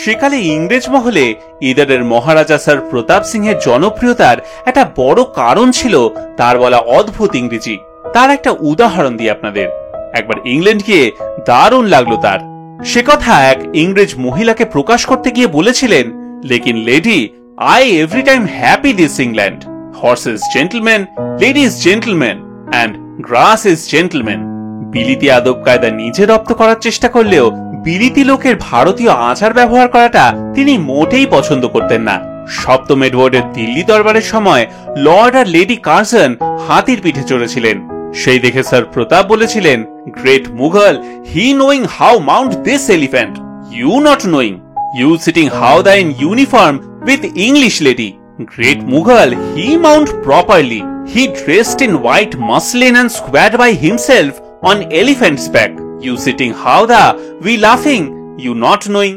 সেকালে ইংরেজ মহলে ইদারের মহারাজা স্যার প্রতাপ সিংহের জনপ্রিয়তার একটা বড় কারণ ছিল তার বলা অদ্ভুত ইংরেজি। তার একটা উদাহরণ দিই আপনাদের। একবার ইংল্যান্ড গিয়ে দারুণ লাগলো তার। সে কথা এক ইংরেজ মহিলাকে প্রকাশ করতে গিয়ে বলেছিলেন, লেকিন lady, I every time happy this England. Horses gentleman, ladies gentleman and grass is gentleman. বিলিতি আদব কায়দা নিজে রপ্ত করার চেষ্টা করলেও বিলিতি লোকের ভারতীয় আচার ব্যবহার করাটা তিনি মোটেই পছন্দ করতেন না। সপ্তম এডওয়ার্ডের দিল্লি দরবারের সময় লর্ড আর লেডি কার্জন হাতির পিঠে চড়েছিলেন। সেই দেখে স্যার প্রতাপ বলেছিলেন, great Mughal, he knowing how mount this elephant, you not knowing, you sitting howdah in uniform with English lady. Great Mughal, he mount properly. He dressed in white muslin and squared by himself on elephant's back. You sitting howda, we laughing, you not knowing.